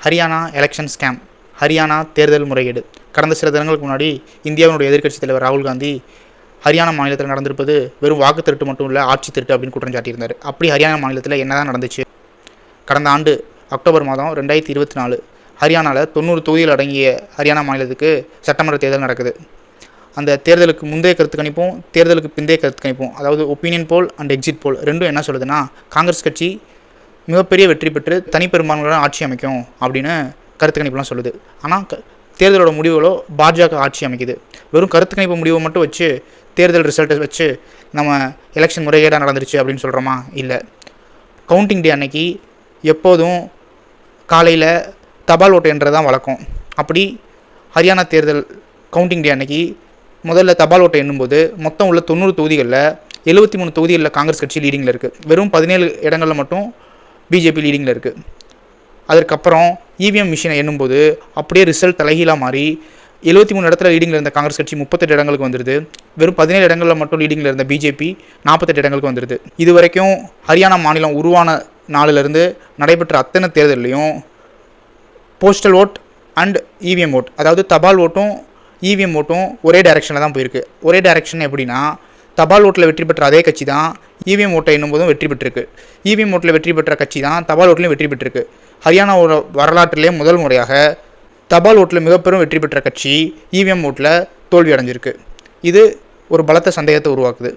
Haryana election scam, Haryana தேர்தல் முறைகேடு. கடந்த சில தினங்களுக்கு முன்னாடி இந்தியாவினுடைய எதிர்க்கட்சித் தலைவர் ராகுல் காந்தி ஹரியானா மாநிலத்தில் நடந்திருப்பது வெறும் வாக்கு திருட்டு மட்டும் இல்லை, ஆட்சி திருட்டு அப்படின்னு குற்றம் சாட்டியிருந்தார். அப்படி ஹரியானா மாநிலத்தில் என்னதான் நடந்துச்சு? கடந்த ஆண்டு அக்டோபர் மாதம் 2024 ஹரியானாவில் 90 தொகுதிகள் அடங்கிய ஹரியானா மாநிலத்துக்கு சட்டமன்ற தேர்தல் நடக்குது. அந்த தேர்தலுக்கு முந்தைய கருத்து கணிப்பும் தேர்தலுக்கு பிந்தைய கருத்து கணிப்பும், அதாவது ஒப்பீனியன் போல் அண்ட் எக்ஸிட் போல் ரெண்டும் என்ன சொல்லுதுன்னா, காங்கிரஸ் கட்சி மிகப்பெரிய வெற்றி பெற்று தனிப்பெரும்பான்மையுடன் ஆட்சி அமைக்கும் அப்படின்னு கருத்து கணிப்புலாம் சொல்லுது. ஆனால் தேர்தலோட முடிவுகளோ பாஜக ஆட்சி அமைக்குது. வெறும் கருத்து கணிப்பு முடிவை மட்டும் வச்சு தேர்தல் ரிசல்ட்டை வச்சு நம்ம எலெக்ஷன் முறைகேடாக நடந்துருச்சு அப்படின்னு சொல்கிறோமா? இல்லை. கவுண்டிங் டே அன்னைக்கு எப்போதும் காலையில் தபால் ஓட்டு என்றதான் வழக்கம். அப்படி ஹரியானா தேர்தல் கவுண்டிங் டே அன்னைக்கு முதல்ல தபால் ஓட்டை எண்ணும்போது மொத்தம் உள்ள 90 தொகுதிகளில் 73 தொகுதிகளில் காங்கிரஸ் கட்சி லீடிங்கில் இருக்குது. வெறும் 17 இடங்களில் மட்டும் பிஜேபி லீடிங்கில் இருக்குது. அதற்கப்புறம் இவிஎம் மிஷினை எண்ணும்போது அப்படியே ரிசல்ட் தலைகீழாக மாறி 73 இடத்துல லீடிங்கில் இருந்த காங்கிரஸ் கட்சி 38 இடங்களுக்கு வந்துடுது. வெறும் 17 இடங்களில் மட்டும் லீடிங்கில் இருந்த பிஜேபி 48 இடங்களுக்கு வந்துடுது. இது வரைக்கும் ஹரியானா மாநிலம் உருவான நாளிலிருந்து நடைபெற்ற அத்தனை தேர்தலையும் postal vote and EVM vote, அதாவது தபால் ஓட்டும் இவிஎம் ஓட்டும் ஒரே டைரெக்ஷனில் தான் போயிருக்கு. ஒரே டைரெக்ஷன் எப்படின்னா, தபால் ஓட்டில் வெற்றி பெற்ற அதே கட்சி தான் இவிஎம் ஓட்டை என்னும்போதும் வெற்றி பெற்றிருக்கு. இவிஎம் ஓட்டில் வெற்றி பெற்ற கட்சி தான் தபால் ஓட்டிலையும் வெற்றி பெற்றிருக்கு. ஹரியானாவோட வரலாற்றிலே முதல் முறையாக தபால் ஓட்டில் மிகப்பெரும் வெற்றி பெற்ற கட்சி இவிஎம் ஓட்டில் தோல்வி அடைஞ்சிருக்கு. இது ஒரு பலத்த சந்தேகத்தை உருவாக்குது.